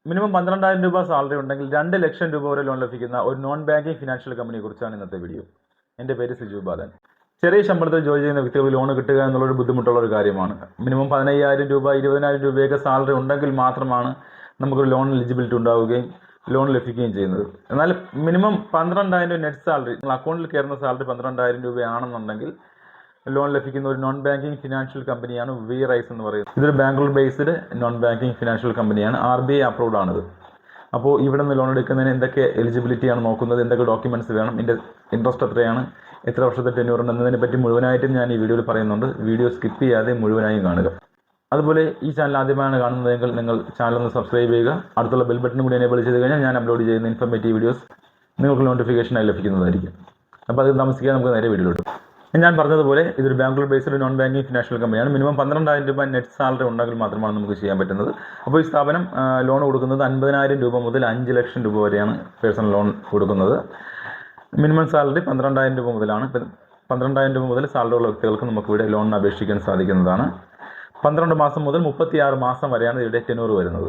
Minimum 12,000 രൂപ salary ഉണ്ടെങ്കിൽ 2 ലക്ഷം രൂപ വരെ ലോൺ ലഭിക്കുന്ന ഒരു നോൺ ബാങ്കിങ് ഫിനാൻഷ്യൽ കമ്പനിയെ കുറിച്ചാണ് ഇന്നത്തെ വീഡിയോ. എൻ്റെ പേര് സിജു ബാലൻ. ചെറിയ ശമ്പളത്തിൽ ജോലി ചെയ്യുന്ന വ്യക്തികൾ ലോൺ കിട്ടുക എന്നുള്ളൊരു ബുദ്ധിമുട്ടുള്ള ഒരു കാര്യമാണ്. മിനിമം 15,000 രൂപ 20,000 രൂപയൊക്കെ സാലറി ഉണ്ടെങ്കിൽ മാത്രമാണ് നമുക്കൊരു ലോൺ എലിജിബിലിറ്റി ഉണ്ടാവുകയും ലോൺ ലഭിക്കുകയും ചെയ്യുന്നത്. എന്നാൽ മിനിമം 12,000 നെറ്റ് സാലറി, നിങ്ങൾ അക്കൗണ്ടിൽ കയറുന്ന സാലറി 12,000 രൂപയാണെന്നുണ്ടെങ്കിൽ ലോൺ ലഭിക്കുന്ന ഒരു നോൺ ബാങ്കിങ് ഫിനാൻഷ്യൽ കമ്പനിയാണ് വി റൈസ് എന്ന് പറയുന്നത്. ഇതൊരു Bangalore based non banking financial കമ്പനിയാണ്. RBI അപ്രൂവ്ഡ് ആണിത്. അപ്പോൾ ഇവിടെ നിന്ന് ലോൺ എടുക്കുന്നതിന് എന്തൊക്കെ എലിജിബിലിറ്റിയാണ് നോക്കുന്നത്, എന്തൊക്കെ ഡോക്യുമെൻറ്റ്സ് വേണം, ഇൻട്രസ്റ്റ് എത്രയാണ്, എത്ര വർഷത്തെ ടെന്യൂർ ഉണ്ട് എന്നതിനെ പറ്റി മുഴുവനായിട്ടും ഞാൻ ഈ വീഡിയോയിൽ പറയുന്നുണ്ട്. വീഡിയോ സ്കിപ്പ് ചെയ്യാതെ മുഴുവനായും കാണുക. അതുപോലെ ഈ ചാനൽ ആദ്യമായാണ് കാണുന്നതെങ്കിൽ നിങ്ങൾ ചാനൽ ഒന്ന് സബ്സ്ക്രൈബ് ചെയ്യുക. അടുത്തുള്ള ബെൽ ബട്ടൺ കൂടി എനേബിൾ ചെയ്ത് കഴിഞ്ഞാൽ ഞാൻ അപ്ലോഡ് ചെയ്യുന്ന ഇൻഫർമേറ്റീവ് വീഡിയോസ് നിങ്ങൾക്ക് നോട്ടിഫിക്കേഷനായി ലഭിക്കുന്നതായിരിക്കും. അപ്പോൾ അത് താമസിക്കാൻ നമുക്ക് നേരെ വീഡിയോയിലോട്ട്. ഞാൻ പറഞ്ഞതുപോലെ ഇതൊരു Bangalore based non banking financial കമ്പനിയാണ്. മിനിമം 12,000 രൂപ നെറ്റ് സാലറി ഉണ്ടെങ്കിൽ മാത്രമാണ് നമുക്ക് ചെയ്യാൻ പറ്റുന്നത്. അപ്പോൾ ഈ സ്ഥാപനം ലോൺ കൊടുക്കുന്നത് 50,000 രൂപ മുതൽ 5 ലക്ഷം രൂപ വരെയാണ് പേഴ്സണൽ ലോൺ കൊടുക്കുന്നത്. മിനിമം സാലറി 12,000 രൂപ മുതലാണ്. 12,000 രൂപ മുതൽ സാലറി ഉള്ള വ്യക്തികൾക്ക് നമുക്ക് ഇവിടെ ലോണിന് അപേക്ഷിക്കാൻ സാധിക്കുന്നതാണ്. 12 മാസം മുതൽ 36 മാസം വരെയാണ് ഇവിടെ ടെന്യൂർ വരുന്നത്.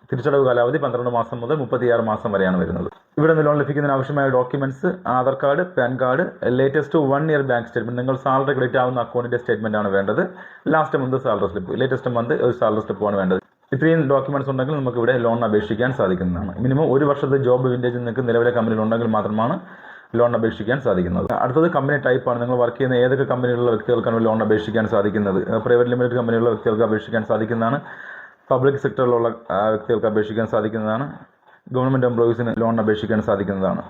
തിരിച്ചടവ് കാലാവധി 12 മാസം മുതൽ 36 മാസം വരെയാണ് വരുന്നത്. ഇവിടെ നിന്ന് ലോൺ ലഭിക്കുന്നതിന് ആവശ്യമായ documents Aadhaar card, pan card, latest 1 year bank statement, നിങ്ങൾ സാലറി ക്രെഡിറ്റ് ആവുന്ന അക്കൗണ്ടിന്റെ സ്റ്റേറ്റ്മെന്റ് ആണ് വേണ്ടത്. Last month salary slip, latest month ഒരു സാലറി സ്ലിപ്പാണ് വേണ്ടത്. ഇത്രയും ഡോക്യുമെന്റ്സ് ഉണ്ടെങ്കിൽ നമുക്ക് ഇവിടെ ലോൺ അപേക്ഷിക്കാൻ സാധിക്കുന്നതാണ്. മിനിമം 1 വർഷത്തെ ജോബ് വിൻറ്റേജ് നിങ്ങൾക്ക് നിലവിലെ കമ്പനിയിൽ ഉണ്ടെങ്കിൽ മാത്രമാണ് ലോൺ അപേക്ഷിക്കാൻ സാധിക്കുന്നത്. അടുത്തത് കമ്പനി ടൈപ്പാണ്. നിങ്ങൾ വർക്ക് ചെയ്യുന്ന ഏതൊക്കെ കമ്പനിയിലുള്ള വ്യക്തികൾക്കാണ് ലോൺ അപേക്ഷിക്കാൻ സാധിക്കുന്നത്. പ്രൈവറ്റ് ലിമിറ്റഡ് കമ്പനിയുള്ള വ്യക്തികൾക്ക് അപേക്ഷിക്കാൻ സാധിക്കുന്നതാണ്. പബ്ലിക് സെക്ടറിലുള്ള വ്യക്തികൾക്ക് അപേക്ഷിക്കാൻ സാധിക്കുന്നതാണ്. ഗവൺമെൻറ് എംപ്ലോയീസിന് ലോൺ അപേക്ഷിക്കാൻ സാധിക്കുന്നതാണ്.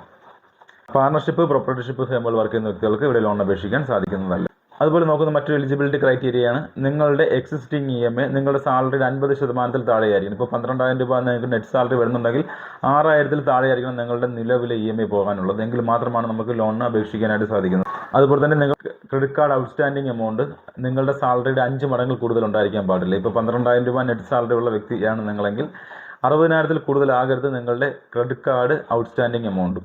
പാർട്ണർഷിപ്പ്, പ്രൊപ്പറേറ്റർഷിപ്പ് ഫേമുകൾ വർക്ക് ചെയ്യുന്ന വ്യക്തികൾക്ക് ഇവിടെ ലോൺ അപേക്ഷിക്കാൻ സാധിക്കുന്നതല്ല. അതുപോലെ നോക്കുന്ന മറ്റൊരു എലിജിബിലിറ്റി ക്രൈറ്റീരിയയാണ് നിങ്ങളുടെ എക്സിസ്റ്റിംഗ് EMI നിങ്ങളുടെ സാലറിയുടെ 50% താഴെയായിരിക്കും. ഇപ്പോൾ 12,000 രൂപ നിങ്ങൾക്ക് നെറ്റ് സാലറി വരുന്നുണ്ടെങ്കിൽ 6,000 താഴെയായിരിക്കണം നിങ്ങളുടെ നിലവിലെ EMI പോകാനുള്ളത്. എങ്കിൽ മാത്രമാണ് നമുക്ക് ലോണിന് അപേക്ഷിക്കാനായിട്ട് സാധിക്കുന്നത്. അതുപോലെ തന്നെ നിങ്ങൾക്ക് ക്രെഡിറ്റ് കാർഡ് ഔട്ട്സ്റ്റാൻഡിംഗ് എമൗണ്ട് നിങ്ങളുടെ സാലറിയുടെ 5 മടങ്ങിൽ കൂടുതൽ ഉണ്ടായിരിക്കാൻ പാടില്ല. ഇപ്പോൾ 12,000 രൂപ നെറ്റ് സാലറി ഉള്ള വ്യക്തിയാണ് നിങ്ങളെങ്കിൽ 60,000 കൂടുതലാകരുത് നിങ്ങളുടെ ക്രെഡിറ്റ് കാർഡ് ഔട്ട്സ്റ്റാൻഡിംഗ് എമൗണ്ട്.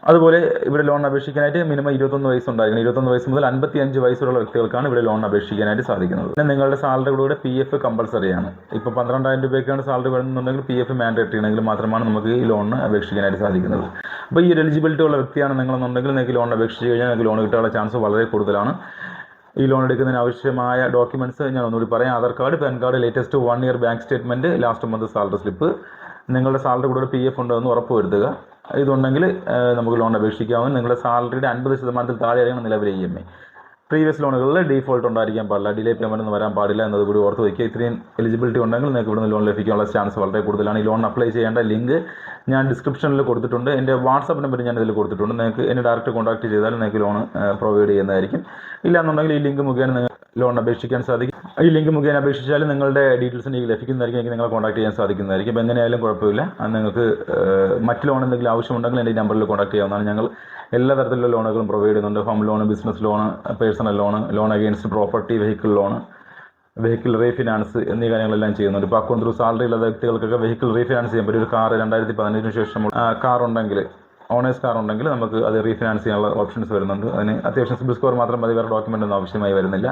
അതുപോലെ ഇവിടെ ലോൺ അപേക്ഷിക്കാനായിട്ട് മിനിമം 21 വയസ്സുണ്ടായിരിക്കണം. 21 വയസ്സ് മുതൽ 55 വയസ്സുള്ള വ്യക്തികൾക്കാണ് ഇവിടെ ലോൺ അപേക്ഷിക്കാനായിട്ട് സാധിക്കുന്നത്. പിന്നെ നിങ്ങളുടെ സാലറിയുടെ PF കമ്പൾസറിയാണ്. ഇപ്പോൾ 12,000 രൂപയ്ക്കാണ് സാലറി വരുന്നുണ്ടെങ്കിൽ PF മാൻഡേറ്ററി ആണെങ്കിൽ മാത്രമാണ് നമുക്ക് ഈ ലോണിന് അപേക്ഷിക്കാനായിട്ട് സാധിക്കുന്നത്. അപ്പോൾ ഈ ഒരു എലിജിബിലിറ്റി ഉള്ള വ്യക്തിയാണ് നിങ്ങളെന്നുണ്ടെങ്കിൽ നിങ്ങൾക്ക് ലോൺ അപേക്ഷിച്ച് കഴിഞ്ഞാൽ നിങ്ങൾക്ക് ലോൺ കിട്ടാനുള്ള ചാൻസ് വളരെ കൂടുതലാണ്. ഈ ലോൺ എടുക്കുന്നതിന് ആവശ്യമായ ഡോക്യുമെൻറ്റ്സ് ഞാൻ ഒന്നുകൂടി പറയാം. Aadhaar card, pan card, latest 1 year bank statement, last month salary slip, നിങ്ങളുടെ സാലറി കൂടെ PF ഉണ്ടെന്ന് ഉറപ്പുവരുത്തുക. ഇതുണ്ടെങ്കിൽ നമുക്ക് ലോൺ അപേക്ഷിക്കാവും. നിങ്ങളുടെ സാലറിയുടെ 50% താഴെയായിരിക്കണം നിലവിലെ EMI. പ്രീവിയസ് ലോണുകളിൽ ഡീഫോൾട്ട് ഉണ്ടായിരിക്കാൻ പാടില്ല, ഡിലേ പേയ്മെന്റ് ഒന്നും വരാൻ പാടില്ല എന്നതുകൂടി ഓർത്ത് വയ്ക്കുക. ഇത്രയും എലിജിബിലിറ്റി ഉണ്ടെങ്കിൽ നിങ്ങൾക്ക് ഇവിടുന്ന് ലോൺ ലഭിക്കാനുള്ള ചാൻസ് വളരെ കൂടുതലാണ്. ഈ ലോൺ അപ്ലൈ ചെയ്യേണ്ട ലിങ്ക് ഞാൻ ഡിസ്ക്രിപ്ഷനിൽ കൊടുത്തിട്ടുണ്ട്. എൻ്റെ വാട്സാപ്പ് നമ്പർ ഞാൻ ഇതിൽ കൊടുത്തിട്ടുണ്ട്. നിങ്ങൾക്ക് എന്നെ ഡയറക്റ്റ് കോൺടാക്ട് ചെയ്താൽ നിങ്ങൾക്ക് ലോൺ പ്രൊവൈഡ് ചെയ്യുന്നതായിരിക്കും. ഇല്ലാന്നുണ്ടെങ്കിൽ ഈ ലിങ്ക് മുഖേന നിങ്ങൾ ലോൺ അപേക്ഷിക്കാൻ സാധിക്കും. ഈ ലിങ്ക് മുഖേന അപേക്ഷിച്ചാൽ നിങ്ങളുടെ ഡീറ്റെയിൽസ് എനിക്ക് ലഭിക്കുന്നതായിരിക്കും. എനിക്ക് നിങ്ങളെ കോൺടാക്ട് ചെയ്യാൻ സാധിക്കുന്നതായിരിക്കും. അപ്പോൾ എങ്ങനെയായാലും കുഴപ്പമില്ല. നിങ്ങൾക്ക് മറ്റ് ലോൺ എന്തെങ്കിലും ആവശ്യമുണ്ടെങ്കിൽ എൻ്റെ ഈ നമ്പറിൽ കോൺടാക്ട് ചെയ്യാവുന്നതാണ്. ഞങ്ങൾ എല്ലാ തരത്തിലുള്ള ലോണുകളും പ്രൊവൈഡ് ചെയ്യുന്നുണ്ട്. Home loan, business loan, personal loan, loan against property, vehicle loan, vehicle refinance എന്നീ കാര്യങ്ങളെല്ലാം ചെയ്യുന്നുണ്ട്. ഇപ്പോൾ അക്കൗണ്ട് ത്രൂ സാലറി ഉള്ള വ്യക്തികൾക്കൊക്കെ വെഹിക്കിൾ റീഫിനാൻസ് ചെയ്യാൻ പറ്റും. ഒരു കാർ 2015 ശേഷം കാർ ഉണ്ടെങ്കിൽ, ഓണേഴ്സ് കാർ ഉണ്ടെങ്കിൽ നമുക്ക് അത് റീഫിനാൻസ് ചെയ്യാനുള്ള ഓപ്ഷൻസ് വരുന്നുണ്ട്. അതിന് അത്യാവശ്യം സിബിൽ സ്കോർ മാത്രം മതി, വേറെ ഡോക്യുമെൻ്റ് ഒന്നും ആവശ്യമായി വരുന്നില്ല.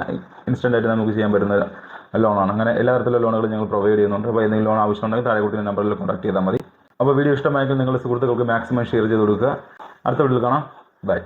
ഇൻസ്റ്റൻ്റ് ആയിട്ട് നമുക്ക് ചെയ്യാൻ പറ്റുന്ന ലോണാണ്. അങ്ങനെ എല്ലാ തരത്തിലുള്ള ലോണുകൾ ഞങ്ങൾ പ്രൊവൈഡ് ചെയ്യുന്നുണ്ട്. അപ്പോൾ എന്തെങ്കിലും ലോൺ ആവശ്യമുണ്ടെങ്കിൽ താഴെ കൊടുക്കുന്ന നമ്പറിൽ കോൺടാക്ട് ചെയ്താൽ മതി. അപ്പോൾ വീഡിയോ ഇഷ്ടമായെങ്കിൽ നിങ്ങളുടെ സുഹൃത്തുക്കൾക്ക് മാക്സിമം ഷെയർ ചെയ്ത് കൊടുക്കുക. അടുത്ത വീഡിയോയിൽ കാണാം. ബൈ.